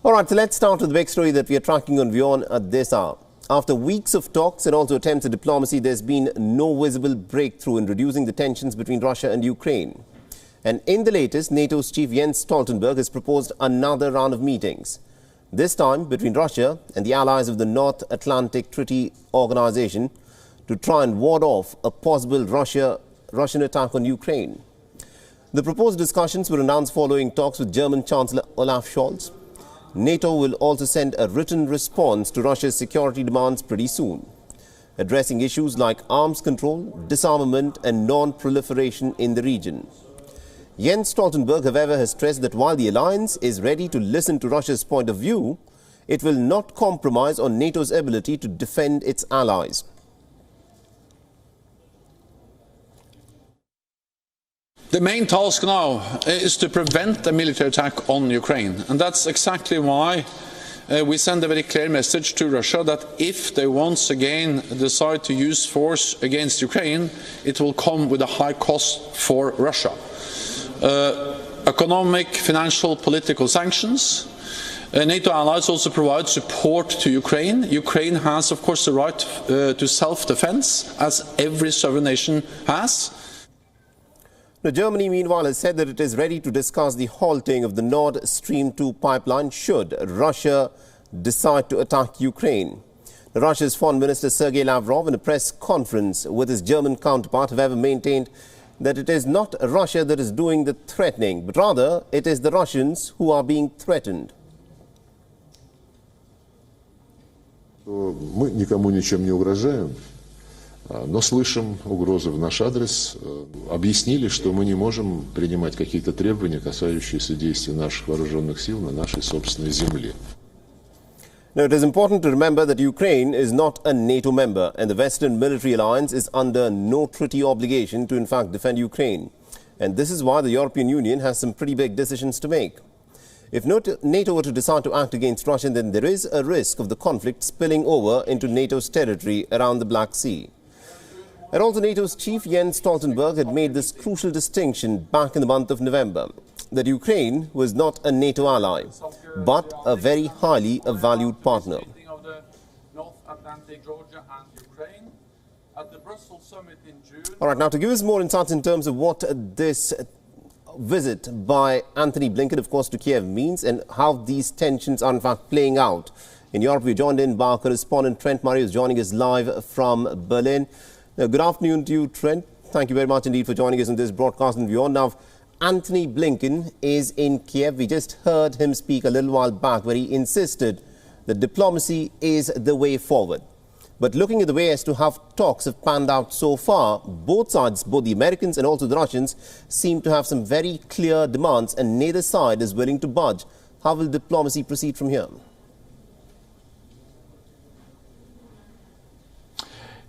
All right, so let's start with the big story that we are tracking on WION at this hour. After weeks of talks and also attempts at diplomacy, there's been no visible breakthrough in reducing the tensions between Russia and Ukraine. And in the latest, NATO's Chief Jens Stoltenberg has proposed another round of meetings, this time between Russia and the allies of the North Atlantic Treaty Organization, to try and ward off a possible Russian attack on Ukraine. The proposed discussions were announced following talks with German Chancellor Olaf Scholz. NATO will also send a written response to Russia's security demands pretty soon, addressing issues like arms control, disarmament and non-proliferation in the region. Jens Stoltenberg, however, has stressed that while the alliance is ready to listen to Russia's point of view, it will not compromise on NATO's ability to defend its allies. The main task now is to prevent a military attack on Ukraine, and that's exactly why we send a very clear message to Russia that if they once again decide to use force against Ukraine, it will come with a high cost for Russia. Economic, financial, political sanctions. NATO allies also provide support to Ukraine. Ukraine has, of course, the right to self-defense, as every sovereign nation has. Now, Germany, meanwhile, has said that it is ready to discuss the halting of the Nord Stream 2 pipeline should Russia decide to attack Ukraine. Now, Russia's Foreign Minister Sergei Lavrov, in a press conference with his German counterpart, however, maintained that it is not Russia that is doing the threatening, but rather it is the Russians who are being threatened. Мы никому ничем не угрожаем. Но слышим угрозы в наш адрес, объяснили, что мы не можем принимать какие-то требования, касающиеся действий наших вооруженных сил на нашей собственной земле. Now, it is important to remember that Ukraine is not a NATO member and the Western military alliance is under no treaty obligation to in fact defend Ukraine. And this is why the European Union has some pretty big decisions to make. If NATO were to decide to act against Russia, then there is a risk of the conflict spilling over into NATO's territory around the Black Sea. And also NATO's Chief Jens Stoltenberg had made this crucial distinction back in the month of November, that Ukraine was not a NATO ally, but a very highly valued partner. All right, now to give us more insights in terms of what this visit by Anthony Blinken, of course, to Kiev means and how these tensions are in fact playing out in Europe, we're joined in by our correspondent Trent Murray, who's joining us live from Berlin. Good afternoon to you, Trent. Thank you very much indeed for joining us in this broadcast and WION. Now, Anthony Blinken is in Kiev. We just heard him speak a little while back where he insisted that diplomacy is the way forward. But looking at the way as to how talks have panned out so far, both sides, both the Americans and also the Russians, seem to have some very clear demands and neither side is willing to budge. How will diplomacy proceed from here?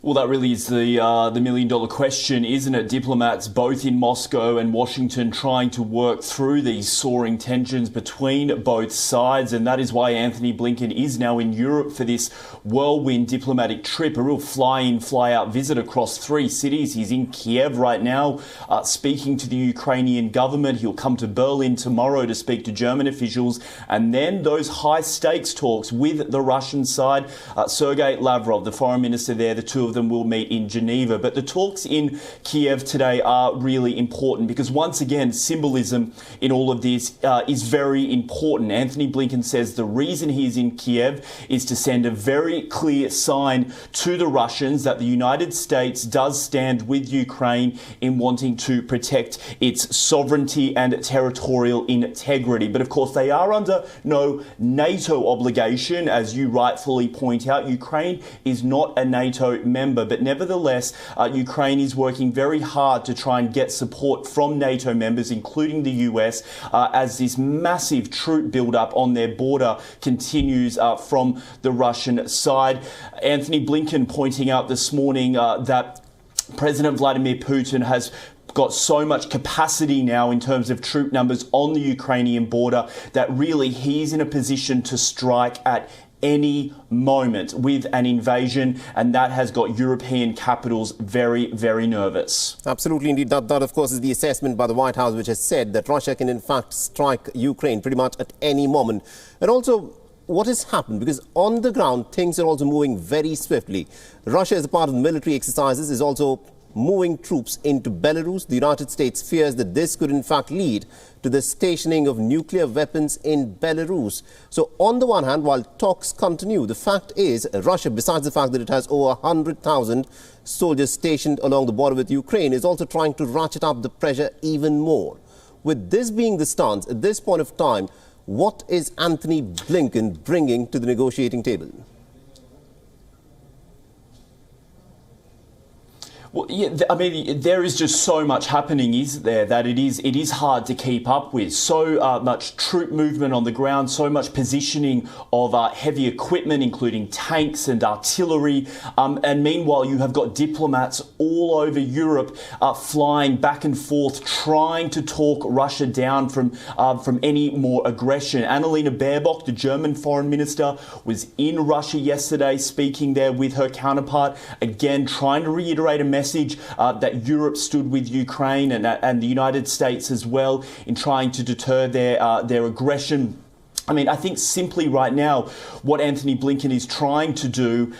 Well, that really is the million-dollar question, isn't it? Diplomats both in Moscow and Washington trying to work through these soaring tensions between both sides, and that is why Anthony Blinken is now in Europe for this whirlwind diplomatic trip, a real fly-in, fly-out visit across 3 cities. He's in Kiev right now, speaking to the Ukrainian government. He'll come to Berlin tomorrow to speak to German officials, and then those high-stakes talks with the Russian side. Sergei Lavrov, the foreign minister there, the two of them will meet in Geneva. But the talks in Kiev today are really important because once again, symbolism in all of this is very important. Anthony Blinken says the reason he's in Kiev is to send a very clear sign to the Russians that the United States does stand with Ukraine in wanting to protect its sovereignty and territorial integrity. But of course, they are under no NATO obligation. As you rightfully point out, Ukraine is not a NATO member, but nevertheless, Ukraine is working very hard to try and get support from NATO members, including the US, as this massive troop build-up on their border continues from the Russian side. Anthony Blinken pointing out this morning that President Vladimir Putin has got so much capacity now in terms of troop numbers on the Ukrainian border that really he's in a position to strike at any moment with an invasion, and that has got European capitals very, very nervous. Absolutely, indeed. That, of course, is the assessment by the White House, which has said that Russia can, in fact, strike Ukraine pretty much at any moment. And also, what has happened? Because on the ground, things are also moving very swiftly. Russia, as a part of the military exercises, is also moving troops into Belarus. The United States fears that this could, in fact, lead to the stationing of nuclear weapons in Belarus. So, on the one hand, while talks continue, the fact is Russia, besides the fact that it has over 100,000 soldiers stationed along the border with Ukraine, is also trying to ratchet up the pressure even more. With this being the stance, at this point of time, what is Anthony Blinken bringing to the negotiating table? Well, yeah, I mean, there is just so much happening, isn't there, that it is hard to keep up with. So much troop movement on the ground, so much positioning of heavy equipment, including tanks and artillery. And meanwhile, you have got diplomats all over Europe flying back and forth, trying to talk Russia down from any more aggression. Annalena Baerbock, the German foreign minister, was in Russia yesterday, speaking there with her counterpart, again, trying to reiterate a message that Europe stood with Ukraine and the United States as well in trying to deter their aggression. I mean, I think simply right now, what Anthony Blinken is trying to do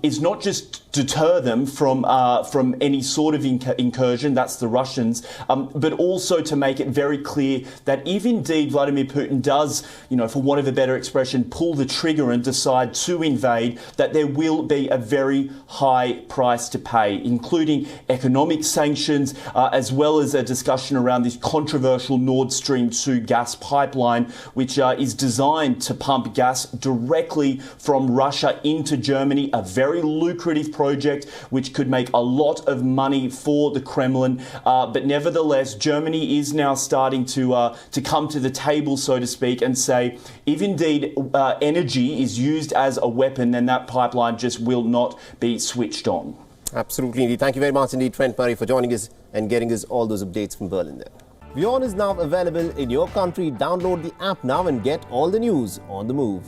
is not just deter them from any sort of incursion, that's the Russians, but also to make it very clear that if indeed Vladimir Putin does, for want of a better expression, pull the trigger and decide to invade, that there will be a very high price to pay, including economic sanctions, as well as a discussion around this controversial Nord Stream 2 gas pipeline, which is designed to pump gas directly from Russia into Germany, a very lucrative project which could make a lot of money for the Kremlin. But nevertheless, Germany is now starting to come to the table, so to speak, and say, if indeed energy is used as a weapon, then that pipeline just will not be switched on. Absolutely, indeed. Thank you very much indeed, Trent Murray, for joining us and getting us all those updates from Berlin there. WION is now available in your country. Download the app now and get all the news on the move.